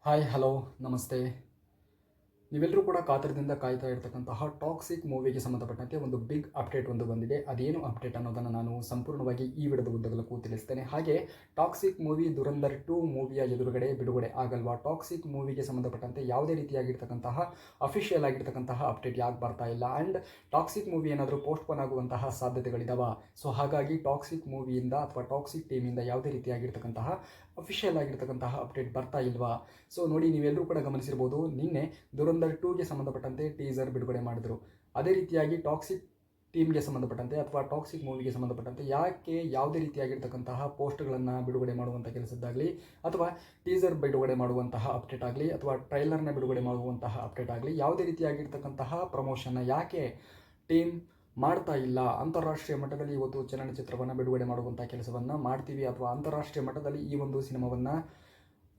Hi hello ನಮಸ್ತೆ. ನೀವೆಲ್ಲರೂ ಕೂಡ ಕಾತರದಿಂದ ಕಾಯ್ತಾ ಇರತಕ್ಕಂತಹ ಟಾಕ್ಸಿಕ್ ಮೂವಿಗೆ ಸಂಬಂಧಪಟ್ಟಂತೆ ಒಂದು ಬಿಗ್ ಅಪ್ಡೇಟ್ ಒಂದು ಬಂದಿದೆ. ಅದೇನು ಅಪ್ಡೇಟ್ ಅನ್ನೋದನ್ನು ನಾನು ಸಂಪೂರ್ಣವಾಗಿ ಈ ವಿಡಿಯೋದ ಉದ್ದಗಲಕ್ಕೂ ತಿಳಿಸ್ತೇನೆ. ಹಾಗೆ ಟಾಕ್ಸಿಕ್ ಮೂವಿ ದುರಂಧರ್ 2 ಮೂವಿಯ ಎದುರುಗಡೆ ಬಿಡುಗಡೆ ಆಗಲ್ವಾ? ಟಾಕ್ಸಿಕ್ ಮೂವಿಗೆ ಸಂಬಂಧಪಟ್ಟಂತೆ ಯಾವುದೇ ರೀತಿಯಾಗಿರ್ತಕ್ಕಂತಹ ಅಫಿಷಿಯಲ್ ಆಗಿರ್ತಕ್ಕಂತಹ ಅಪ್ಡೇಟ್ ಯಾಕೆ ಬರ್ತಾ ಇಲ್ಲ? ಆ್ಯಂಡ್ ಟಾಕ್ಸಿಕ್ ಮೂವಿ ಏನಾದರೂ ಪೋಸ್ಟ್ಪೋನ್ ಆಗುವಂತಹ ಸಾಧ್ಯತೆಗಳಿದಾವ? ಸೊ ಹಾಗಾಗಿ ಟಾಕ್ಸಿಕ್ ಮೂವಿಯಿಂದ ಅಥವಾ ಟಾಕ್ಸಿಕ್ ಟೀಮಿಂದ ಯಾವುದೇ ರೀತಿಯಾಗಿರ್ತಕ್ಕಂತಹ ಅಫಿಷಿಯಲ್ ಆಗಿರ್ತಕ್ಕಂತಹ ಅಪ್ಡೇಟ್ ಬರ್ತಾ ಇಲ್ವಾ? ಸೊ ನೋಡಿ, ನೀವೆಲ್ಲರೂ ಕೂಡ ಗಮನಿಸಿರ್ಬೋದು, ನಿನ್ನೆ ದುರಂಧರ್ 2ಗೆ ಸಂಬಂಧಪಟ್ಟಂತೆ ಟೀಸರ್ ಬಿಡುಗಡೆ ಮಾಡಿದ್ರು. ಅದೇ ರೀತಿಯಾಗಿ ಟಾಕ್ಸಿಕ್ ಟೀಮ್ಗೆ ಸಂಬಂಧಪಟ್ಟಂತೆ ಅಥವಾ ಟಾಕ್ಸಿಕ್ ಮೂವಿಗೆ ಸಂಬಂಧಪಟ್ಟಂತೆ ಯಾಕೆ ಯಾವುದೇ ರೀತಿಯಾಗಿರ್ತಕ್ಕಂತಹ ಪೋಸ್ಟ್ಗಳನ್ನು ಬಿಡುಗಡೆ ಮಾಡುವಂಥ ಕೆಲಸದ್ದಾಗಲಿ ಅಥವಾ ಟೀಸರ್ ಬಿಡುಗಡೆ ಮಾಡುವಂತಹ ಅಪ್ಡೇಟ್ ಆಗಲಿ ಅಥವಾ ಟ್ರೈಲರ್ನ ಬಿಡುಗಡೆ ಮಾಡುವಂತಹ ಅಪ್ಡೇಟ್ ಆಗಲಿ ಯಾವುದೇ ರೀತಿಯಾಗಿರ್ತಕ್ಕಂತಹ ಪ್ರಮೋಷನ್ನ ಯಾಕೆ ಟೀಮ್ ಮಾಡ್ತಾ ಇಲ್ಲ? ಅಂತಾರಾಷ್ಟ್ರೀಯ ಮಟ್ಟದಲ್ಲಿ ಇವತ್ತು ಚಲನಚಿತ್ರವನ್ನು ಬಿಡುಗಡೆ ಮಾಡುವಂಥ ಕೆಲಸವನ್ನು ಮಾಡ್ತೀವಿ ಅಥವಾ ಅಂತಾರಾಷ್ಟ್ರೀಯ ಮಟ್ಟದಲ್ಲಿ ಈ ಒಂದು ಸಿನಿಮಾವನ್ನು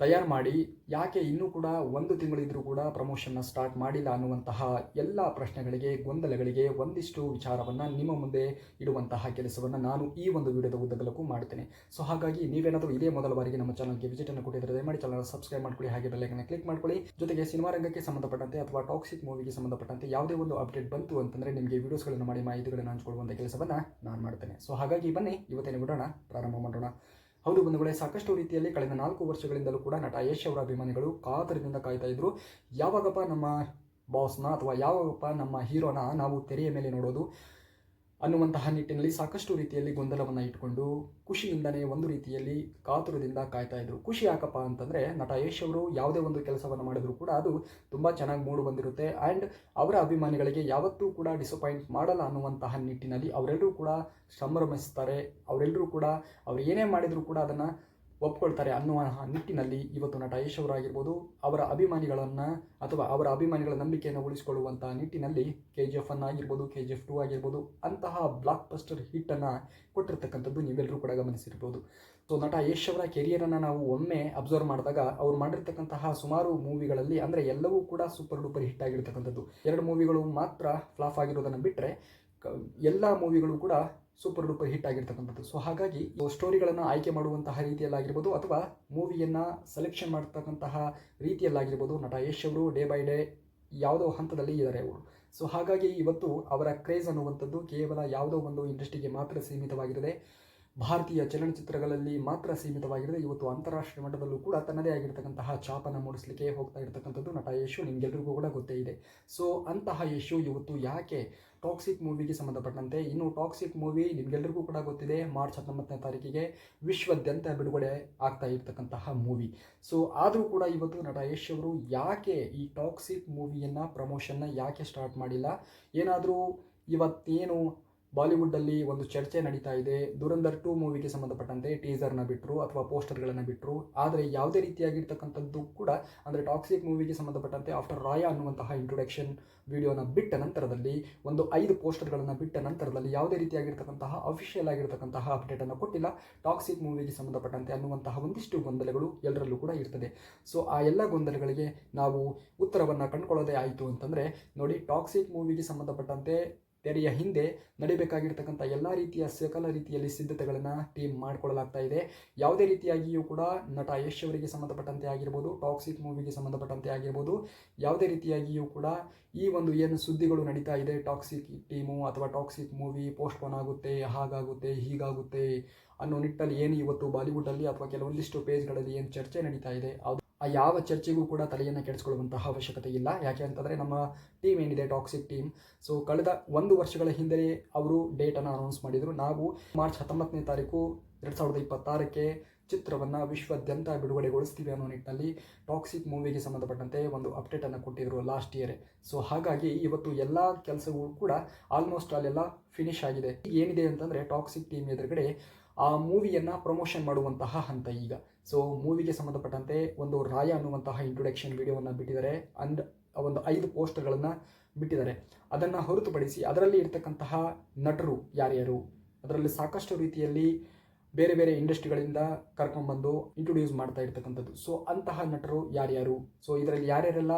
ತಯಾರು ಮಾಡಿ ಯಾಕೆ ಇನ್ನೂ ಕೂಡ 1 ತಿಂಗಳಿದ್ರೂ ಕೂಡ ಪ್ರಮೋಷನ್ನ ಸ್ಟಾರ್ಟ್ ಮಾಡಿಲ್ಲ ಅನ್ನುವಂತಹ ಎಲ್ಲ ಪ್ರಶ್ನೆಗಳಿಗೆ, ಗೊಂದಲಗಳಿಗೆ ಒಂದಿಷ್ಟು ವಿಚಾರವನ್ನು ನಿಮ್ಮ ಮುಂದೆ ಇಡುವಂತಹ ಕೆಲಸವನ್ನು ನಾನು ಈ ಒಂದು ವಿಡಿಯೋದ ಉದ್ದಗಲಕ್ಕೂ ಮಾಡ್ತೇನೆ. ಸೊ ಹಾಗಾಗಿ ನೀವೇನಾದರೂ ಇದೇ ಮೊದಲ ಬಾರಿಗೆ ನಮ್ಮ ಚಾನಲ್ಗೆ ವಿಸಿಟನ್ನು ಕೊಟ್ಟಿದ್ದರೆ ದಯಮಾಡಿ ಚಾನಲ್ ಸಬ್ಸ್ಕ್ರೈಬ್ ಮಾಡ್ಕೊಳ್ಳಿ, ಹಾಗೆ ಬೆಲ್ಲೈಕನ್ನ ಕ್ಲಿಕ್ ಮಾಡ್ಕೊಳ್ಳಿ. ಜೊತೆಗೆ ಸಿನಿಮಾ ರಂಗಕ್ಕೆ ಸಂಬಂಧಪಟ್ಟಂತೆ ಅಥವಾ ಟಾಕ್ಸಿಕ್ ಮೂವಿಗೆ ಸಂಬಂಧಪಟ್ಟಂತೆ ಯಾವುದೇ ಒಂದು ಅಪ್ಡೇಟ್ ಬಂತು ಅಂತಂದರೆ ನಿಮಗೆ ವಿಡಿಯೋಸ್ಗಳನ್ನು ಮಾಡಿ ಮಾಹಿತಿಗಳನ್ನು ಹಂಚಿಕೊಳ್ಳುವಂಥ ಕೆಲಸವನ್ನು ನಾನು ಮಾಡ್ತೇನೆ. ಸೊ ಹಾಗಾಗಿ ಬನ್ನಿ ಇವತ್ತಿನ ವಿಡಿಯೋನ ಪ್ರಾರಂಭ ಮಾಡೋಣ. ಹೌದು ಬಂಧುಗಳೇ, ಸಾಕಷ್ಟು ರೀತಿಯಲ್ಲಿ ಕಳೆದ 4 ವರ್ಷಗಳಿಂದಲೂ ಕೂಡ ನಟ ಯಶ್ ಅವರ ಅಭಿಮಾನಿಗಳು ಕಾತರದಿಂದ ಕಾಯ್ತಾ ಇದ್ರು. ಯಾವಾಗಪ್ಪ ನಮ್ಮ ಬಾಸ್ನ ಅಥವಾ ಯಾವಾಗಪ್ಪ ನಮ್ಮ ಹೀರೋನ ನಾವು ತೆರೆಯ ಮೇಲೆ ನೋಡೋದು ಅನ್ನುವಂತಹ ನಿಟ್ಟಿನಲ್ಲಿ ಸಾಕಷ್ಟು ರೀತಿಯಲ್ಲಿ ಗೊಂದಲವನ್ನು ಇಟ್ಕೊಂಡು ಖುಷಿಯಿಂದನೇ ಒಂದು ರೀತಿಯಲ್ಲಿ ಕಾತುರದಿಂದ ಕಾಯ್ತಾ ಇದ್ರು. ಖುಷಿ ಯಾಕಪ್ಪ ಅಂತಂದರೆ, ನಟ ಯಶ್ ಅವರು ಯಾವುದೇ ಒಂದು ಕೆಲಸವನ್ನು ಮಾಡಿದ್ರು ಕೂಡ ಅದು ತುಂಬ ಚೆನ್ನಾಗಿ ಮೂಡಿ ಬಂದಿರುತ್ತೆ. ಆ್ಯಂಡ್ ಅವರ ಅಭಿಮಾನಿಗಳಿಗೆ ಯಾವತ್ತೂ ಕೂಡ ಡಿಸಪಾಯಿಂಟ್ ಮಾಡಲ್ಲ ಅನ್ನುವಂತಹ ನಿಟ್ಟಿನಲ್ಲಿ ಅವರೆಲ್ಲರೂ ಕೂಡ ಸಂಭ್ರಮಿಸ್ತಾರೆ. ಅವರೆಲ್ಲರೂ ಕೂಡ ಅವ್ರು ಏನೇ ಮಾಡಿದರೂ ಕೂಡ ಅದನ್ನು ಒಪ್ಕೊಳ್ತಾರೆ ಅನ್ನುವ ನಿಟ್ಟಿನಲ್ಲಿ ಇವತ್ತು ನಟ ಯಶ್ ಅವರಾಗಿರ್ಬೋದು ಅವರ ಅಭಿಮಾನಿಗಳನ್ನು ಅಥವಾ ಅವರ ಅಭಿಮಾನಿಗಳ ನಂಬಿಕೆಯನ್ನು ಉಳಿಸಿಕೊಳ್ಳುವಂಥ ನಿಟ್ಟಿನಲ್ಲಿ KGF ಆಗಿರ್ಬೋದು, KGF 2 ಆಗಿರ್ಬೋದು ಅಂತಹ ಬ್ಲಾಕ್ ಬಸ್ಟರ್ ಹಿಟ್ಟನ್ನು ಕೊಟ್ಟಿರ್ತಕ್ಕಂಥದ್ದು ನೀವೆಲ್ಲರೂ ಕೂಡ ಗಮನಿಸಿರ್ಬೋದು. ಸೊ ನಟ ಯಶ್ ಅವರ ಕೆರಿಯರನ್ನು ನಾವು ಒಮ್ಮೆ ಅಬ್ಸರ್ವ್ ಮಾಡಿದಾಗ ಅವ್ರು ಮಾಡಿರ್ತಕ್ಕಂತಹ ಸುಮಾರು ಮೂವಿಗಳಲ್ಲಿ ಅಂದರೆ ಎಲ್ಲವೂ ಕೂಡ ಸೂಪರ್ ಡೂಪರ್ ಹಿಟ್ ಆಗಿರ್ತಕ್ಕಂಥದ್ದು. 2 ಮೂವಿಗಳು ಮಾತ್ರ ಫ್ಲಾಪ್ ಆಗಿರೋದನ್ನು ಬಿಟ್ಟರೆ ಎಲ್ಲ ಮೂವಿಗಳು ಕೂಡ ಸೂಪರ್ ಡೂಪರ್ ಹಿಟ್ ಆಗಿರ್ತಕ್ಕಂಥದ್ದು. ಸೊ ಹಾಗಾಗಿ ಸ್ಟೋರಿಗಳನ್ನು ಆಯ್ಕೆ ಮಾಡುವಂತಹ ರೀತಿಯಲ್ಲಾಗಿರ್ಬೋದು ಅಥವಾ ಮೂವಿಯನ್ನು ಸೆಲೆಕ್ಷನ್ ಮಾಡ್ತಕ್ಕಂತಹ ರೀತಿಯಲ್ಲಾಗಿರ್ಬೋದು ನಟ ಯಶ್ ಅವರು ಡೇ ಬೈ ಡೇ ಯಾವುದೋ ಹಂತದಲ್ಲಿ ಇದ್ದಾರೆ ಅವರು. ಸೊ ಹಾಗಾಗಿ ಇವತ್ತು ಅವರ ಕ್ರೇಜ್ ಅನ್ನುವಂಥದ್ದು ಕೇವಲ ಯಾವುದೋ ಒಂದು ಇಂಡಸ್ಟ್ರಿಗೆ ಮಾತ್ರ ಸೀಮಿತವಾಗಿರದೆ, ಭಾರತೀಯ ಚಲನಚಿತ್ರಗಳಲ್ಲಿ ಮಾತ್ರ ಸೀಮಿತವಾಗಿರದೆ ಇವತ್ತು ಅಂತಾರಾಷ್ಟ್ರೀಯ ಮಟ್ಟದಲ್ಲೂ ಕೂಡ ತನ್ನದೇ ಆಗಿರ್ತಕ್ಕಂತಹ ಛಾಪನ್ನು ಮೂಡಿಸಲಿಕ್ಕೆ ಹೋಗ್ತಾ ಇರತಕ್ಕಂಥದ್ದು ನಟ ಯಶು ನಿಮಗೆಲ್ಲರಿಗೂ ಕೂಡ ಗೊತ್ತೇ ಇದೆ. ಸೊ ಅಂತಹ ಯಶು ಇವತ್ತು ಯಾಕೆ ಟಾಕ್ಸಿಕ್ ಮೂವಿಗೆ ಸಂಬಂಧಪಟ್ಟಂತೆ, ಇನ್ನು ಟಾಕ್ಸಿಕ್ ಮೂವಿ ನಿಮಗೆಲ್ಲರಿಗೂ ಕೂಡ ಗೊತ್ತಿದೆ ಮಾರ್ಚ್ 19ನೇ ತಾರೀಕಿಗೆ ವಿಶ್ವಾದ್ಯಂತ ಬಿಡುಗಡೆ ಆಗ್ತಾ ಇರ್ತಕ್ಕಂತಹ ಮೂವಿ. ಸೊ ಆದರೂ ಕೂಡ ಇವತ್ತು ನಟ ಯಶ್ ಅವರು ಯಾಕೆ ಈ ಟಾಕ್ಸಿಕ್ ಮೂವಿಯನ್ನು ಪ್ರಮೋಷನ್ನ ಯಾಕೆ ಸ್ಟಾರ್ಟ್ ಮಾಡಿಲ್ಲ? ಏನಾದರೂ ಇವತ್ತೇನು ಬಾಲಿವುಡ್ಡಲ್ಲಿ ಒಂದು ಚರ್ಚೆ ನಡೀತಾ ಇದೆ, ದುರಂಧರ್ 2 ಮೂವಿಗೆ ಸಂಬಂಧಪಟ್ಟಂತೆ ಟೀಸರ್ನ ಬಿಟ್ಟರು ಅಥವಾ ಪೋಸ್ಟರ್ಗಳನ್ನು ಬಿಟ್ಟರು, ಆದರೆ ಯಾವುದೇ ರೀತಿಯಾಗಿರ್ತಕ್ಕಂಥದ್ದು ಕೂಡ ಅಂದರೆ ಟಾಕ್ಸಿಕ್ ಮೂವಿಗೆ ಸಂಬಂಧಪಟ್ಟಂತೆ ಆಫ್ಟರ್ ರಾಯ ಅನ್ನುವಂತಹ ಇಂಟ್ರೊಡಕ್ಷನ್ ವಿಡಿಯೋನ ಬಿಟ್ಟ ನಂತರದಲ್ಲಿ ಒಂದು 5 ಪೋಸ್ಟರ್ಗಳನ್ನು ಬಿಟ್ಟ ನಂತರದಲ್ಲಿ ಯಾವುದೇ ರೀತಿಯಾಗಿರ್ತಕ್ಕಂತಹ ಅಫಿಷಿಯಲ್ ಆಗಿರ್ತಕ್ಕಂತಹ ಅಪ್ಡೇಟನ್ನು ಕೊಟ್ಟಿಲ್ಲ ಟಾಕ್ಸಿಕ್ ಮೂವಿಗೆ ಸಂಬಂಧಪಟ್ಟಂತೆ ಅನ್ನುವಂತಹ ಒಂದಿಷ್ಟು ಗೊಂದಲಗಳು ಎಲ್ಲರಲ್ಲೂ ಕೂಡ ಇರ್ತದೆ. ಸೊ ಆ ಎಲ್ಲ ಗೊಂದಲಗಳಿಗೆ ನಾವು ಉತ್ತರವನ್ನು ಕಂಡುಕೊಳ್ಳೋದೇ ಆಯಿತು ಅಂತಂದರೆ ನೋಡಿ, ಟಾಕ್ಸಿಕ್ ಮೂವಿಗೆ ಸಂಬಂಧಪಟ್ಟಂತೆ ತೆರೆಯ ಹಿಂದೆ ನಡಿಬೇಕಾಗಿರ್ತಕ್ಕಂಥ ಎಲ್ಲ ರೀತಿಯ ಸಕಲ ರೀತಿಯಲ್ಲಿ ಸಿದ್ಧತೆಗಳನ್ನು ಟೀಮ್ ಮಾಡಿಕೊಳ್ಳಲಾಗ್ತಾ ಇದೆ. ಯಾವುದೇ ರೀತಿಯಾಗಿಯೂ ಕೂಡ ನಟ ಯಶ್ ಅವರಿಗೆ ಸಂಬಂಧಪಟ್ಟಂತೆ ಆಗಿರ್ಬೋದು, ಟಾಕ್ಸಿಕ್ ಮೂವಿಗೆ ಸಂಬಂಧಪಟ್ಟಂತೆ ಆಗಿರ್ಬೋದು, ಯಾವುದೇ ರೀತಿಯಾಗಿಯೂ ಕೂಡ ಈ ಒಂದು ಏನು ಸುದ್ದಿಗಳು ನಡೀತಾ ಇದೆ ಟಾಕ್ಸಿಕ್ ಟೀಮು ಅಥವಾ ಟಾಕ್ಸಿಕ್ ಮೂವಿ ಪೋಸ್ಟ್ಪೋನ್ ಆಗುತ್ತೆ, ಹಾಗಾಗುತ್ತೆ, ಹೀಗಾಗುತ್ತೆ ಅನ್ನೋ ನಿಟ್ಟಲ್ಲಿ ಏನು ಇವತ್ತು ಬಾಲಿವುಡ್ಡಲ್ಲಿ ಅಥವಾ ಕೆಲವೊಂದಿಷ್ಟು ಪೇಜ್ಗಳಲ್ಲಿ ಏನು ಚರ್ಚೆ ನಡೀತಾ ಇದೆ ಆ ಯಾವ ಚರ್ಚೆಗೂ ಕೂಡ ತಲೆಯನ್ನು ಕೆಡಿಸ್ಕೊಳ್ಳುವಂತಹ ಅವಶ್ಯಕತೆ ಇಲ್ಲ. ಯಾಕೆ ಅಂತಂದರೆ ನಮ್ಮ ಟೀಮ್ ಏನಿದೆ ಟಾಕ್ಸಿಕ್ ಟೀಮ್, ಸೊ ಕಳೆದ 1 ವರ್ಷಗಳ ಹಿಂದೆ ಅವರು ಡೇಟನ್ನು ಅನೌನ್ಸ್ ಮಾಡಿದರು. ನಾವು ಮಾರ್ಚ್ 19ನೇ ತಾರೀಕು 2026ಕ್ಕೆ ಚಿತ್ರವನ್ನು ವಿಶ್ವಾದ್ಯಂತ ಬಿಡುಗಡೆಗೊಳಿಸ್ತೀವಿ ಅನ್ನೋ ನಿಟ್ಟಿನಲ್ಲಿ ಟಾಕ್ಸಿಕ್ ಮೂವಿಗೆ ಸಂಬಂಧಪಟ್ಟಂತೆ ಒಂದು ಅಪ್ಡೇಟನ್ನು ಕೊಟ್ಟಿದ್ದರು ಲಾಸ್ಟ್ ಇಯರ್. ಸೊ ಹಾಗಾಗಿ ಇವತ್ತು ಎಲ್ಲ ಕೆಲಸಗಳು ಕೂಡ ಆಲ್ಮೋಸ್ಟ್ ಅಲ್ಲೆಲ್ಲ ಫಿನಿಶ್ ಆಗಿದೆ. ಏನಿದೆ ಅಂತಂದರೆ ಟಾಕ್ಸಿಕ್ ಟೀಮ್ ಎದುರುಗಡೆ ಆ ಮೂವಿಯನ್ನು ಪ್ರಮೋಷನ್ ಮಾಡುವಂತಹ ಹಂತ ಈಗ. ಸೊ ಮೂವಿಗೆ ಸಂಬಂಧಪಟ್ಟಂತೆ ಒಂದು ರಾಯ ಅನ್ನುವಂತಹ ಇಂಟ್ರೊಡಕ್ಷನ್ ವಿಡಿಯೋವನ್ನು ಬಿಟ್ಟಿದ್ದಾರೆ ಅಂಡ್ ಒಂದು 5 ಪೋಸ್ಟರ್ಗಳನ್ನು ಬಿಟ್ಟಿದ್ದಾರೆ. ಅದನ್ನು ಹೊರತುಪಡಿಸಿ ಅದರಲ್ಲಿ ಇರ್ತಕ್ಕಂತಹ ನಟರು ಯಾರ್ಯಾರು, ಅದರಲ್ಲಿ ಸಾಕಷ್ಟು ರೀತಿಯಲ್ಲಿ ಬೇರೆ ಬೇರೆ ಇಂಡಸ್ಟ್ರಿಗಳಿಂದ ಕರ್ಕೊಂಡ್ಬಂದು ಇಂಟ್ರೊಡ್ಯೂಸ್ ಮಾಡ್ತಾ ಇರ್ತಕ್ಕಂಥದ್ದು. ಸೊ ಅಂತಹ ನಟರು ಯಾರ್ಯಾರು, ಸೊ ಇದರಲ್ಲಿ ಯಾರ್ಯಾರೆಲ್ಲ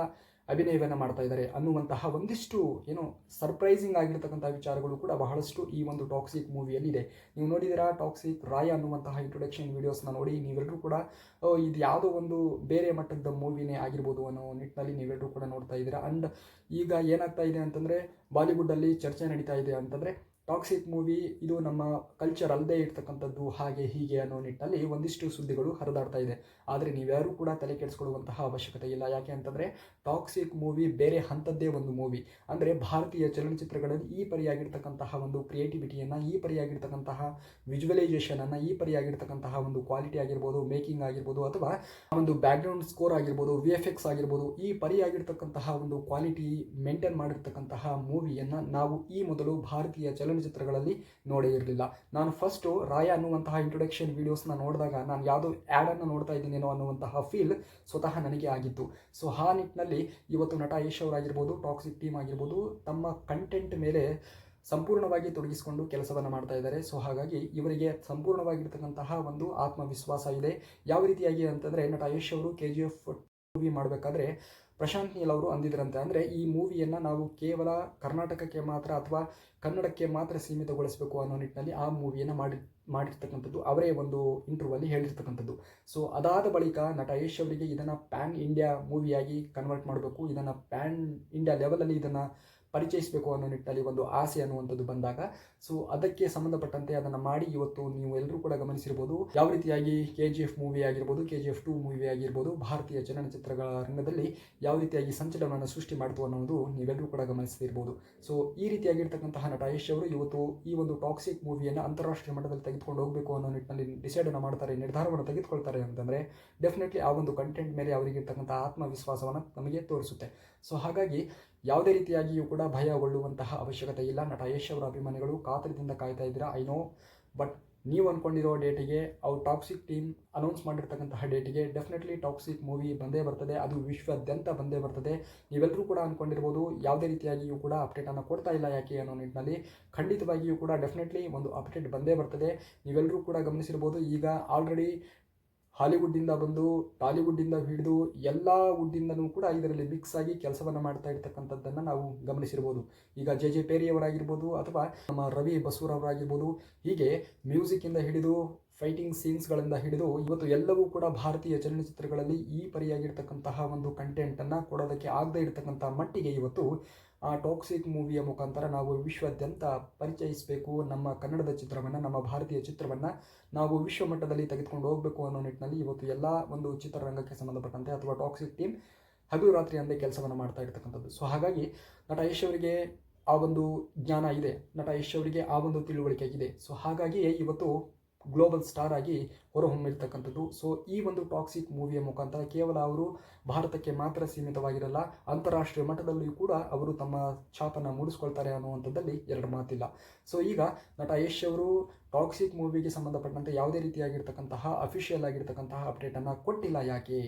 ಅಭಿನಯವನ್ನು ಮಾಡ್ತಾ ಇದ್ದಾರೆ ಅನ್ನುವಂತಹ ಒಂದಿಷ್ಟು ಏನೋ ಸರ್ಪ್ರೈಸಿಂಗ್ ಆಗಿರ್ತಕ್ಕಂಥ ವಿಚಾರಗಳು ಕೂಡ ಬಹಳಷ್ಟು ಈ ಒಂದು ಟಾಕ್ಸಿಕ್ ಮೂವಿಯಲ್ಲಿ ಇದೆ. ನೀವು ನೋಡಿದ್ದೀರಾ ಟಾಕ್ಸಿಕ್ ರಾಯ ಅನ್ನುವಂತಹ ಇಂಟ್ರೊಡಕ್ಷನ್ ವೀಡಿಯೋಸ್ನ ನೋಡಿ ನೀವೆಲ್ಲರೂ ಕೂಡ ಇದು ಯಾವುದೋ ಒಂದು ಬೇರೆ ಮಟ್ಟದ ಮೂವಿನೇ ಆಗಿರ್ಬೋದು ಅನ್ನೋ ನಿಟ್ಟಿನಲ್ಲಿ ನೀವೆಲ್ಲರೂ ಕೂಡ ನೋಡ್ತಾ ಇದ್ದೀರಾ. ಆ್ಯಂಡ್ ಈಗ ಏನಾಗ್ತಾ ಇದೆ ಅಂತಂದರೆ ಬಾಲಿವುಡ್ಡಲ್ಲಿ ಚರ್ಚೆ ನಡೀತಾ ಇದೆ ಅಂತಂದರೆ ಟಾಕ್ಸಿಕ್ ಮೂವಿ ಇದು ನಮ್ಮ ಕಲ್ಚರ್ ಅಲ್ಲದೆ ಇರ್ತಕ್ಕಂಥದ್ದು ಹಾಗೆ ಹೀಗೆ ಅನ್ನೋ ನಿಟ್ಟಿನಲ್ಲಿ ಒಂದಿಷ್ಟು ಸುದ್ದಿಗಳು ಹರಿದಾಡ್ತಾ ಇದೆ. ಆದರೆ ನೀವ್ಯಾರೂ ಕೂಡ ತಲೆ ಕೆಡಿಸ್ಕೊಳ್ಳುವಂತಹ ಅವಶ್ಯಕತೆ ಇಲ್ಲ. ಯಾಕೆ ಅಂತಂದರೆ ಟಾಕ್ಸಿಕ್ ಮೂವಿ ಬೇರೆ ಹಂತದ್ದೇ ಒಂದು ಮೂವಿ. ಅಂದರೆ ಭಾರತೀಯ ಚಲನಚಿತ್ರಗಳಲ್ಲಿ ಈ ಪರಿಯಾಗಿರ್ತಕ್ಕಂತಹ ಒಂದು ಕ್ರಿಯೇಟಿವಿಟಿಯನ್ನು, ಈ ಪರಿಯಾಗಿರ್ತಕ್ಕಂತಹ ವಿಜುವಲೈಸೇಷನನ್ನು, ಈ ಪರಿಯಾಗಿರ್ತಕ್ಕಂತಹ ಒಂದು ಕ್ವಾಲಿಟಿ ಆಗಿರ್ಬೋದು, ಮೇಕಿಂಗ್ ಆಗಿರ್ಬೋದು, ಅಥವಾ ಒಂದು ಬ್ಯಾಕ್ಗ್ರೌಂಡ್ ಸ್ಕೋರ್ ಆಗಿರ್ಬೋದು, VFX ಆಗಿರ್ಬೋದು, ಈ ಪರಿಯಾಗಿರ್ತಕ್ಕಂತಹ ಒಂದು ಕ್ವಾಲಿಟಿ ಮೇಂಟೈನ್ ಮಾಡಿರ್ತಕ್ಕಂತಹ ಮೂವಿಯನ್ನು ನಾವು ಈ ಮೊದಲು ಭಾರತೀಯ ಚಲನಚಿತ್ರಗಳಲ್ಲಿ ನೋಡೇ ಇರಲಿಲ್ಲ. ನಾನು ಫಸ್ಟು ರಾಯ ಅನ್ನುವಂತಹ ಇಂಟ್ರೊಡಕ್ಷನ್ ವೀಡಿಯೋಸ್ನ ನೋಡಿದಾಗ ನಾನು ಯಾವುದೋ ಆ್ಯಡನ್ನು ನೋಡ್ತಾ ಇದ್ದೀನೇನೋ ಅನ್ನುವಂತಹ ಫೀಲ್ ಸ್ವತಃ ನನಗೆ ಆಗಿತ್ತು. ಸೊ ಆ ನಿಟ್ಟಿನಲ್ಲಿ ಇವತ್ತು ನಟ ಯಶ್ ಅವರಾಗಿರ್ಬೋದು, ಟಾಕ್ಸಿಕ್ ಟೀಮ್ ಆಗಿರ್ಬೋದು, ತಮ್ಮ ಕಂಟೆಂಟ್ ಮೇಲೆ ಸಂಪೂರ್ಣವಾಗಿ ತೊಡಗಿಸಿಕೊಂಡು ಕೆಲಸವನ್ನು ಮಾಡ್ತಾ ಇದ್ದಾರೆ. ಸೊ ಹಾಗಾಗಿ ಇವರಿಗೆ ಸಂಪೂರ್ಣವಾಗಿರ್ತಕ್ಕಂತಹ ಒಂದು ಆತ್ಮವಿಶ್ವಾಸ ಇದೆ. ಯಾವ ರೀತಿಯಾಗಿ ಅಂತಂದರೆ ನಟ ಯಶ್ ಅವರು KGF ಮೂವಿ ಮಾಡಬೇಕಾದ್ರೆ ಪ್ರಶಾಂತ್ ನೀಲ್ ಅವರು ಅಂದಿದ್ರಂತೆ, ಅಂದರೆ ಈ ಮೂವಿಯನ್ನು ನಾವು ಕೇವಲ ಕರ್ನಾಟಕಕ್ಕೆ ಮಾತ್ರ ಅಥವಾ ಕನ್ನಡಕ್ಕೆ ಮಾತ್ರ ಸೀಮಿತಗೊಳಿಸಬೇಕು ಅನ್ನೋ ನಿಟ್ಟಿನಲ್ಲಿ ಆ ಮೂವಿಯನ್ನು ಮಾಡಿರ್ತಕ್ಕಂಥದ್ದು ಅವರೇ ಒಂದು ಇಂಟರ್ವ್ಯೂವಲ್ಲಿ ಹೇಳಿರ್ತಕ್ಕಂಥದ್ದು. ಸೊ ಅದಾದ ಬಳಿಕ ನಟ ಯಶ್ ಅವರಿಗೆ ಇದನ್ನು ಪ್ಯಾನ್ ಇಂಡಿಯಾ ಮೂವಿಯಾಗಿ ಕನ್ವರ್ಟ್ ಮಾಡಬೇಕು, ಇದನ್ನು ಪ್ಯಾನ್ ಇಂಡಿಯಾ ಲೆವೆಲಲ್ಲಿ ಇದನ್ನು ಪರಿಚಯಿಸಬೇಕು ಅನ್ನೋ ನಿಟ್ಟಿನಲ್ಲಿ ಒಂದು ಆಸೆ ಅನ್ನುವಂಥದ್ದು ಬಂದಾಗ ಸೊ ಅದಕ್ಕೆ ಸಂಬಂಧಪಟ್ಟಂತೆ ಅದನ್ನು ಮಾಡಿ ಇವತ್ತು ನೀವು ಎಲ್ಲರೂ ಕೂಡ ಗಮನಿಸಿರ್ಬೋದು ಯಾವ ರೀತಿಯಾಗಿ KGF ಮೂವಿ ಆಗಿರ್ಬೋದು, KGF 2 ಮೂವಿ ಆಗಿರ್ಬೋದು ಭಾರತೀಯ ಚಲನಚಿತ್ರಗಳ ರಂಗದಲ್ಲಿ ಯಾವ ರೀತಿಯಾಗಿ ಸಂಚಲನವನ್ನು ಸೃಷ್ಟಿ ಮಾಡ್ತು ಅನ್ನೋದು ನೀವೆಲ್ಲರೂ ಕೂಡ ಗಮನಿಸ್ತಿರ್ಬೋದು. ಸೊ ಈ ರೀತಿಯಾಗಿರ್ತಕ್ಕಂತಹ ನಟ ಯಶ್ ಅವರು ಇವತ್ತು ಈ ಒಂದು ಟಾಕ್ಸಿಕ್ ಮೂವಿಯನ್ನು ಅಂತಾರಾಷ್ಟ್ರೀಯ ಮಟ್ಟದಲ್ಲಿ ತೆಗೆದುಕೊಂಡು ಹೋಗಬೇಕು ಅನ್ನೋ ನಿಟ್ಟಿನಲ್ಲಿ ಡಿಸೈಡನ್ನು ಮಾಡ್ತಾರೆ, ನಿರ್ಧಾರವನ್ನು ತೆಗೆದುಕೊಳ್ತಾರೆ ಅಂತಂದರೆ ಡೆಫಿನೆಟ್ಲಿ ಆ ಒಂದು ಕಂಟೆಂಟ್ ಮೇಲೆ ಅವರಿಗಿರ್ತಕ್ಕಂಥ ಆತ್ಮವಿಶ್ವಾಸವನ್ನು ನಮಗೆ ತೋರಿಸುತ್ತೆ. ಸೊ ಹಾಗಾಗಿ ಯಾವುದೇ ರೀತಿಯಾಗಿಯೂ ಕೂಡ ಭಯಗೊಳ್ಳುವಂತಹ ಅವಶ್ಯಕತೆ ಇಲ್ಲ. ನಟ ಯಶ್ ಅವರ ಅಭಿಮಾನಿಗಳು ಕಾತರದಿಂದ ಕಾಯ್ತಾ ಇದ್ದೀರಾ, ಐ ನೋ. ಬಟ್ ನೀವು ಅಂದ್ಕೊಂಡಿರೋ ಡೇಟಿಗೆ ಅವ್ರು ಟಾಕ್ಸಿಕ್ ಟೀಮ್ ಅನೌನ್ಸ್ ಮಾಡಿರ್ತಕ್ಕಂತಹ ಡೇಟಿಗೆ ಡೆಫಿನೆಟ್ಲಿ ಟಾಕ್ಸಿಕ್ ಮೂವಿ ಬಂದೇ ಬರ್ತದೆ, ಅದು ವಿಶ್ವಾದ್ಯಂತ ಬಂದೇ ಬರ್ತದೆ. ನೀವೆಲ್ಲರೂ ಕೂಡ ಅಂದ್ಕೊಂಡಿರ್ಬೋದು ಯಾವುದೇ ರೀತಿಯಾಗಿಯೂ ಕೂಡ ಅಪ್ಡೇಟನ್ನು ಕೊಡ್ತಾ ಇಲ್ಲ ಯಾಕೆ ಅನ್ನೋ ನಿಟ್ಟಿನಲ್ಲಿ ಖಂಡಿತವಾಗಿಯೂ ಕೂಡ ಡೆಫಿನೆಟ್ಲಿ ಒಂದು ಅಪ್ಡೇಟ್ ಬಂದೇ ಬರ್ತದೆ. ನೀವೆಲ್ಲರೂ ಕೂಡ ಗಮನಿಸಿರ್ಬೋದು ಈಗ ಆಲ್ರೆಡಿ ಹಾಲಿವುಡ್ಡಿಂದ ಬಂದು ಟಾಲಿವುಡ್ಡಿಂದ ಹಿಡಿದು ಎಲ್ಲ ವುಡ್ಡಿಂದನೂ ಕೂಡ ಇದರಲ್ಲಿ ಮಿಕ್ಸ್ ಆಗಿ ಕೆಲಸವನ್ನು ಮಾಡ್ತಾ ಇರ್ತಕ್ಕಂಥದ್ದನ್ನು ನಾವು ಗಮನಿಸಿರ್ಬೋದು. ಈಗ JJ ಪೇರಿ ಅವರಾಗಿರ್ಬೋದು ಅಥವಾ ನಮ್ಮ ರವಿ ಬಸೂರ್ ಅವರಾಗಿರ್ಬೋದು, ಹೀಗೆ ಮ್ಯೂಸಿಕ್ಕಿಂದ ಹಿಡಿದು ಫೈಟಿಂಗ್ ಸೀನ್ಸ್ಗಳಿಂದ ಹಿಡಿದು ಇವತ್ತು ಎಲ್ಲವೂ ಕೂಡ ಭಾರತೀಯ ಚಲನಚಿತ್ರಗಳಲ್ಲಿ ಈ ಪರಿಯಾಗಿರ್ತಕ್ಕಂತಹ ಒಂದು ಕಂಟೆಂಟನ್ನು ಕೊಡೋದಕ್ಕೆ ಆಗದೇ ಇರತಕ್ಕಂಥ ಮಟ್ಟಿಗೆ ಇವತ್ತು ಆ ಟಾಕ್ಸಿಕ್ ಮೂವಿಯ ಮುಖಾಂತರ ನಾವು ವಿಶ್ವಾದ್ಯಂತ ಪರಿಚಯಿಸಬೇಕು, ನಮ್ಮ ಕನ್ನಡದ ಚಿತ್ರವನ್ನು, ನಮ್ಮ ಭಾರತೀಯ ಚಿತ್ರವನ್ನು ನಾವು ವಿಶ್ವಮಟ್ಟದಲ್ಲಿ ತೆಗೆದುಕೊಂಡು ಹೋಗಬೇಕು ಅನ್ನೋ ನಿಟ್ಟಿನಲ್ಲಿ ಇವತ್ತು ಎಲ್ಲ ಒಂದು ಚಿತ್ರರಂಗಕ್ಕೆ ಸಂಬಂಧಪಟ್ಟಂತೆ ಅಥವಾ ಟಾಕ್ಸಿಕ್ ಟೀಮ್ ಹಗಲು ರಾತ್ರಿ ಅಂದೇ ಕೆಲಸವನ್ನು ಮಾಡ್ತಾ ಇರ್ತಕ್ಕಂಥದ್ದು. ಸೊ ಹಾಗಾಗಿ ನಟ ಯಶ್ ಅವರಿಗೆ ಆ ಒಂದು ಜ್ಞಾನ ಇದೆ, ನಟ ಯಶ್ ಅವರಿಗೆ ಆ ಒಂದು ತಿಳುವಳಿಕೆ ಇದೆ. ಸೊ ಹಾಗಾಗಿ ಇವತ್ತು ಗ್ಲೋಬಲ್ ಸ್ಟಾರ್ ಆಗಿ ಹೊರಹೊಮ್ಮಿರ್ತಕ್ಕಂಥದ್ದು. ಸೊ ಈ ಒಂದು ಟಾಕ್ಸಿಕ್ ಮೂವಿಯ ಮುಖಾಂತರ ಕೇವಲ ಅವರು ಭಾರತಕ್ಕೆ ಮಾತ್ರ ಸೀಮಿತವಾಗಿರಲ್ಲ, ಅಂತಾರಾಷ್ಟ್ರೀಯ ಮಟ್ಟದಲ್ಲಿಯೂ ಕೂಡ ಅವರು ತಮ್ಮ ಛಾಪನ್ನು ಮೂಡಿಸ್ಕೊಳ್ತಾರೆ ಅನ್ನುವಂಥದ್ದಲ್ಲಿ ಎರಡು ಮಾತಿಲ್ಲ. ಸೊ ಈಗ ನಟ ಯಶ್ ಅವರು ಟಾಕ್ಸಿಕ್ ಮೂವಿಗೆ ಸಂಬಂಧಪಟ್ಟಂತೆ ಯಾವುದೇ ರೀತಿಯಾಗಿರ್ತಕ್ಕಂತಹ ಅಫಿಷಿಯಲ್ ಆಗಿರ್ತಕ್ಕಂತಹ ಅಪ್ಡೇಟನ್ನು ಕೊಟ್ಟಿಲ್ಲ. ಯಾಕೆ?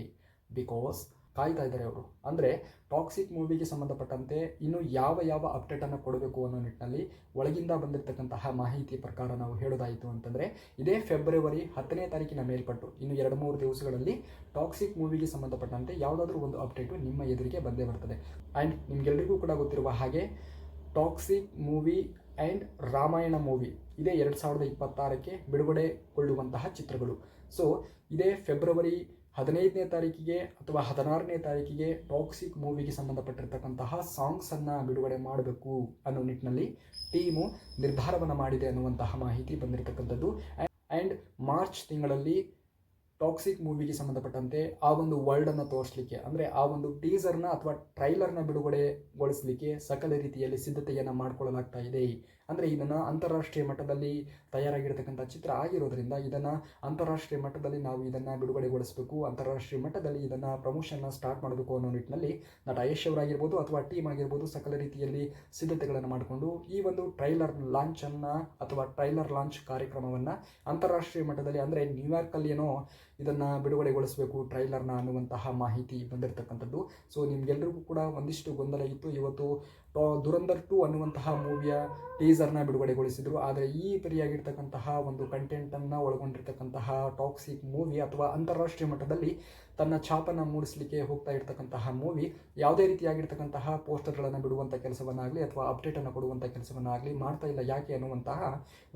ಬಿಕಾಸ್ ಕಾಯ್ತಾ ಇದ್ದಾರೆ ಅವರು. ಅಂದರೆ ಟಾಕ್ಸಿಕ್ ಮೂವಿಗೆ ಸಂಬಂಧಪಟ್ಟಂತೆ ಇನ್ನು ಯಾವ ಅಪ್ಡೇಟನ್ನು ಕೊಡಬೇಕು ಅನ್ನೋ ನಿಟ್ಟಿನಲ್ಲಿ ಒಳಗಿಂದ ಬಂದಿರತಕ್ಕಂತಹ ಮಾಹಿತಿ ಪ್ರಕಾರ ನಾವು ಹೇಳೋದಾಯಿತು ಅಂತಂದರೆ ಇದೇ ಫೆಬ್ರವರಿ 10ನೇ ತಾರೀಕಿನ ಮೇಲ್ಪಟ್ಟು ಇನ್ನು 2-3 ದಿವಸಗಳಲ್ಲಿ ಟಾಕ್ಸಿಕ್ ಮೂವಿಗೆ ಸಂಬಂಧಪಟ್ಟಂತೆ ಯಾವುದಾದ್ರೂ ಒಂದು ಅಪ್ಡೇಟು ನಿಮ್ಮ ಎದುರಿಗೆ ಬಂದೇ ಬರ್ತದೆ. ಆ್ಯಂಡ್ ನಿಮಗೆಲ್ಲರಿಗೂ ಕೂಡ ಗೊತ್ತಿರುವ ಹಾಗೆ toxic movie and Ramayana movie ಇದೇ 2026ಕ್ಕೆ ಬಿಡುಗಡೆಗೊಳ್ಳುವಂತಹ ಚಿತ್ರಗಳು. ಸೊ ಇದೇ ಫೆಬ್ರವರಿ 15ನೇ ತಾರೀಕಿಗೆ ಅಥವಾ 16ನೇ ತಾರೀಕಿಗೆ ಟಾಕ್ಸಿಕ್ ಮೂವಿಗೆ ಸಂಬಂಧಪಟ್ಟಿರ್ತಕ್ಕಂತಹ ಸಾಂಗ್ಸನ್ನು ಬಿಡುಗಡೆ ಮಾಡಬೇಕು ಅನ್ನೋ ನಿಟ್ಟಿನಲ್ಲಿ ಟೀಮು ನಿರ್ಧಾರವನ್ನು ಮಾಡಿದೆ ಅನ್ನುವಂತಹ ಮಾಹಿತಿ ಬಂದಿರತಕ್ಕಂಥದ್ದು. ಆ್ಯಂಡ್ ಮಾರ್ಚ್ ತಿಂಗಳಲ್ಲಿ ಟಾಕ್ಸಿಕ್ ಮೂವಿಗೆ ಸಂಬಂಧಪಟ್ಟಂತೆ ಆ ಒಂದು ವರ್ಲ್ಡನ್ನು ತೋರಿಸಲಿಕ್ಕೆ, ಅಂದರೆ ಆ ಒಂದು ಟೀಸರ್ನ ಅಥವಾ ಟ್ರೈಲರ್ನ ಬಿಡುಗಡೆಗೊಳಿಸಲಿಕ್ಕೆ ಸಕಲ ರೀತಿಯಲ್ಲಿ ಸಿದ್ಧತೆಯನ್ನು ಮಾಡಿಕೊಳ್ಳಲಾಗ್ತಾ ಇದೆ. ಅಂದರೆ ಇದನ್ನು ಅಂತಾರಾಷ್ಟ್ರೀಯ ಮಟ್ಟದಲ್ಲಿ ತಯಾರಾಗಿರ್ತಕ್ಕಂಥ ಚಿತ್ರ ಆಗಿರೋದ್ರಿಂದ ಇದನ್ನು ಅಂತಾರಾಷ್ಟ್ರೀಯ ಮಟ್ಟದಲ್ಲಿ ನಾವು ಇದನ್ನು ಬಿಡುಗಡೆಗೊಳಿಸಬೇಕು, ಅಂತಾರಾಷ್ಟ್ರೀಯ ಮಟ್ಟದಲ್ಲಿ ಇದನ್ನು ಪ್ರಮೋಷನ್ನ ಸ್ಟಾರ್ಟ್ ಮಾಡಬೇಕು ಅನ್ನೋ ನಿಟ್ಟಿನಲ್ಲಿ ನಟ ಯಶ್ ಅವರಾಗಿರ್ಬೋದು ಅಥವಾ ಟೀಮ್ ಆಗಿರ್ಬೋದು ಸಕಲ ರೀತಿಯಲ್ಲಿ ಸಿದ್ಧತೆಗಳನ್ನು ಮಾಡಿಕೊಂಡು ಈ ಒಂದು ಟ್ರೈಲರ್ ಲಾಂಚನ್ನು ಅಥವಾ ಟ್ರೈಲರ್ ಲಾಂಚ್ ಕಾರ್ಯಕ್ರಮವನ್ನು ಅಂತಾರಾಷ್ಟ್ರೀಯ ಮಟ್ಟದಲ್ಲಿ, ಅಂದರೆ ನ್ಯೂಯಾರ್ಕಲ್ಲಿ ಏನೋ ಇದನ್ನು ಬಿಡುಗಡೆಗೊಳಿಸಬೇಕು ಟ್ರೈಲರ್ನ ಅನ್ನುವಂತಹ ಮಾಹಿತಿ ಬಂದಿರತಕ್ಕಂಥದ್ದು. ಸೊ ನಿಮಗೆಲ್ಲರಿಗೂ ಕೂಡ ಒಂದಿಷ್ಟು ಗೊಂದಲ ಇತ್ತು. ಇವತ್ತು ದುರಂಧರ್ 2 ಅನ್ನುವಂತಹ ಮೂವಿಯ ಟೀಸರ್ನ ಬಿಡುಗಡೆಗೊಳಿಸಿದರು. ಆದರೆ ಈ ಪರಿಯಾಗಿರ್ತಕ್ಕಂತಹ ಒಂದು ಕಂಟೆಂಟನ್ನು ಒಳಗೊಂಡಿರ್ತಕ್ಕಂತಹ ಟಾಕ್ಸಿಕ್ ಮೂವಿ ಅಥವಾ ಅಂತಾರಾಷ್ಟ್ರೀಯ ಮಟ್ಟದಲ್ಲಿ ತನ್ನ ಛಾಪನ್ನು ಮೂಡಿಸಲಿಕ್ಕೆ ಹೋಗ್ತಾ ಇರ್ತಕ್ಕಂತಹ ಮೂವಿ ಯಾವುದೇ ರೀತಿಯಾಗಿರ್ತಕ್ಕಂತಹ ಪೋಸ್ಟರ್ಗಳನ್ನು ಬಿಡುವಂಥ ಕೆಲಸವನ್ನಾಗಲಿ ಅಥವಾ ಅಪ್ಡೇಟನ್ನು ಕೊಡುವಂಥ ಕೆಲಸವನ್ನಾಗಲಿ ಮಾಡ್ತಾ ಇಲ್ಲ. ಯಾಕೆ ಅನ್ನುವಂತಹ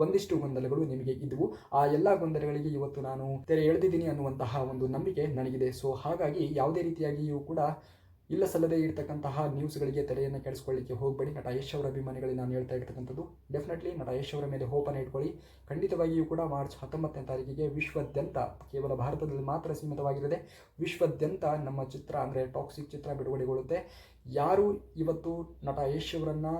ಒಂದಿಷ್ಟು ಗೊಂದಲಗಳು ನಿಮಗೆ ಇದ್ವು. ಆ ಎಲ್ಲ ಗೊಂದಲಗಳಿಗೆ ಇವತ್ತು ನಾನು ತೆರೆ ಎಳೆದಿದ್ದೀನಿ ಅನ್ನುವಂತಹ ಒಂದು ನಂಬಿಕೆ ನನಗಿದೆ. ಸೊ ಹಾಗಾಗಿ ಯಾವುದೇ ರೀತಿಯಾಗಿಯೂ ಕೂಡ ಇಲ್ಲ ಸಲ್ಲದೆ ಇರ್ತಕ್ಕಂತಹ ನ್ಯೂಸ್ಗಳಿಗೆ ತಲೆಯನ್ನು ಕೆಡಿಸ್ಕೊಳ್ಳಿಕ್ಕೆ ಹೋಗಬೇಡಿ. ನಟ ಯಶ್ ಅವರ ಅಭಿಮಾನಿಗಳಿಗೆ ನಾನು ಹೇಳ್ತಾ ಇರ್ತಕ್ಕಂಥದ್ದು, ಡೆಫಿನೆಟ್ಲಿ ನಟ ಯಶ್ ಅವರ ಮೇಲೆ ಹೋಪನ್ನು ಇಟ್ಕೊಳ್ಳಿ. ಖಂಡಿತವಾಗಿಯೂ ಕೂಡ ಮಾರ್ಚ್ 19ನೇ ತಾರೀಕಿಗೆ ವಿಶ್ವಾದ್ಯಂತ, ಕೇವಲ ಭಾರತದಲ್ಲಿ ಮಾತ್ರ ಸೀಮಿತವಾಗಿರದೆ ವಿಶ್ವಾದ್ಯಂತ ನಮ್ಮ ಚಿತ್ರ ಅಂದರೆ ಟಾಕ್ಸಿಕ್ ಚಿತ್ರ ಬಿಡುಗಡೆಗೊಳ್ಳುತ್ತೆ. ಯಾರು ಇವತ್ತು ನಟ ಯಶ್ ಅವರನ್ನು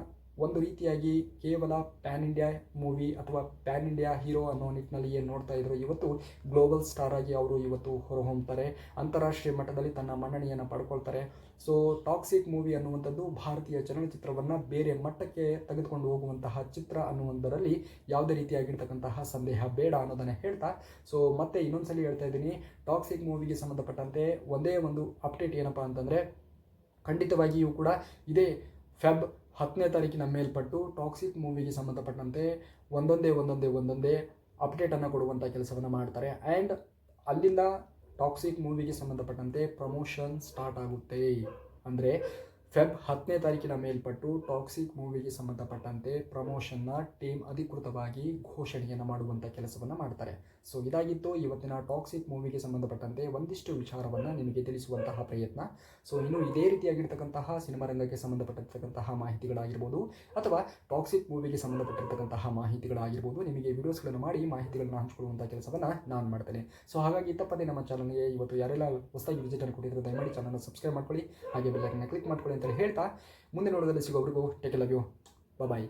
ಒಂದು ರೀತಿಯಾಗಿ ಕೇವಲ ಪ್ಯಾನ್ ಇಂಡಿಯಾ ಮೂವಿ ಅಥವಾ ಪ್ಯಾನ್ ಇಂಡಿಯಾ ಹೀರೋ ಅನ್ನೋ ನಿಟ್ಟಿನಲ್ಲಿ ಏನು ನೋಡ್ತಾ ಇದ್ರು, ಇವತ್ತು ಗ್ಲೋಬಲ್ ಸ್ಟಾರ್ ಆಗಿ ಅವರು ಇವತ್ತು ಹೊರಹೊಮ್ಮುತ್ತಾರೆ. ಅಂತಾರಾಷ್ಟ್ರೀಯ ಮಟ್ಟದಲ್ಲಿ ತನ್ನ ಮನ್ನಣೆಯನ್ನು ಪಡ್ಕೊಳ್ತಾರೆ. ಸೊ ಟಾಕ್ಸಿಕ್ ಮೂವಿ ಅನ್ನುವಂಥದ್ದು ಭಾರತೀಯ ಚಲನಚಿತ್ರವನ್ನು ಬೇರೆ ಮಟ್ಟಕ್ಕೆ ತೆಗೆದುಕೊಂಡು ಹೋಗುವಂತಹ ಚಿತ್ರ ಅನ್ನುವುದರಲ್ಲಿ ಯಾವುದೇ ರೀತಿಯಾಗಿರ್ತಕ್ಕಂತಹ ಸಂದೇಹ ಬೇಡ ಅನ್ನೋದನ್ನು ಹೇಳ್ತಾ, ಸೊ ಮತ್ತೆ ಇನ್ನೊಂದ್ಸಲಿ ಹೇಳ್ತಾ ಇದ್ದೀನಿ, ಟಾಕ್ಸಿಕ್ ಮೂವಿಗೆ ಸಂಬಂಧಪಟ್ಟಂತೆ ಒಂದೇ ಒಂದು ಅಪ್ಡೇಟ್ ಏನಪ್ಪ ಅಂತಂದರೆ, ಖಂಡಿತವಾಗಿಯೂ ಕೂಡ ಇದೇ ಫೆಬ್ 10ನೇ ತಾರೀಕಿನ ಮೇಲ್ಪಟ್ಟು ಟಾಕ್ಸಿಕ್ ಮೂವಿಗೆ ಸಂಬಂಧಪಟ್ಟಂತೆ ಒಂದೊಂದೇ ಅಪ್ಡೇಟನ್ನು ಕೊಡುವಂಥ ಕೆಲಸವನ್ನು ಮಾಡ್ತಾರೆ. ಆ್ಯಂಡ್ ಅಲ್ಲಿಂದ ಟಾಕ್ಸಿಕ್ ಮೂವಿಗೆ ಸಂಬಂಧಪಟ್ಟಂತೆ ಪ್ರಮೋಷನ್ ಸ್ಟಾರ್ಟ್ ಆಗುತ್ತೆ. ಅಂದರೆ ಫೆಬ್ 10ನೇ ತಾರೀಕಿನ ಮೇಲ್ಪಟ್ಟು ಟಾಕ್ಸಿಕ್ ಮೂವಿಗೆ ಸಂಬಂಧಪಟ್ಟಂತೆ ಪ್ರಮೋಷನ್ನ ಟೀಮ್ ಅಧಿಕೃತವಾಗಿ ಘೋಷಣೆಯನ್ನು ಮಾಡುವಂಥ ಕೆಲಸವನ್ನು ಮಾಡ್ತಾರೆ. ಸೊ ಇದಾಗಿತ್ತು ಇವತ್ತಿನ ಟಾಕ್ಸಿಕ್ ಮೂವಿಗೆ ಸಂಬಂಧಪಟ್ಟಂತೆ ಒಂದಿಷ್ಟು ವಿಚಾರವನ್ನು ನಿಮಗೆ ತಿಳಿಸುವಂತಹ ಪ್ರಯತ್ನ. ಸೊ ಇನ್ನು ಇದೇ ರೀತಿಯಾಗಿರ್ತಕ್ಕಂತಹ ಸಿನಿಮಾ ರಂಗಕ್ಕೆ ಸಂಬಂಧಪಟ್ಟಿರ್ತಕ್ಕಂತಹ ಮಾಹಿತಿಗಳಾಗಿರ್ಬೋದು ಅಥವಾ ಟಾಕ್ಸಿಕ್ ಮೂವಿಗೆ ಸಂಬಂಧಪಟ್ಟಿರ್ತಕ್ಕಂತಹ ಮಾಹಿತಿಗಳಾಗಿರ್ಬೋದು, ನಿಮಗೆ ವಿಡಿಯೋಸ್ಗಳನ್ನು ಮಾಡಿ ಮಾಹಿತಿಗಳನ್ನು ಹಂಚಿಕೊಳ್ಳುವಂಥ ಕೆಲಸವನ್ನು ನಾನು ಮಾಡ್ತೇನೆ. ಸೊ ಹಾಗಾಗಿ ತಪ್ಪದೆ ನಮ್ಮ ಚಾನಲ್ಗೆ ಇವತ್ತು ಯಾರೆಲ್ಲ ಹೊಸದಾಗಿ ವಿಸಿಟನ್ನು ಕೊಟ್ಟಿದ್ರು ದಯಮಾಡಿ ಚಾನಲ್ನ ಸಬ್ಸ್ಕ್ರೈಬ್ ಮಾಡ್ಕೊಳ್ಳಿ, ಹಾಗೆ ಬೆಲ್ ಐಕನ್ನ ಕ್ಲಿಕ್ ಮಾಡ್ಕೊಳ್ಳಿ ಅಂತ ಹೇಳ್ತಾ ಮುಂದೆ ನೋಡೋದಲ್ಲಿ ಸಿಗೋವರೆಗೂ ಟೇಕ್ ಲವ್ ಯು, ಬಾಯ್.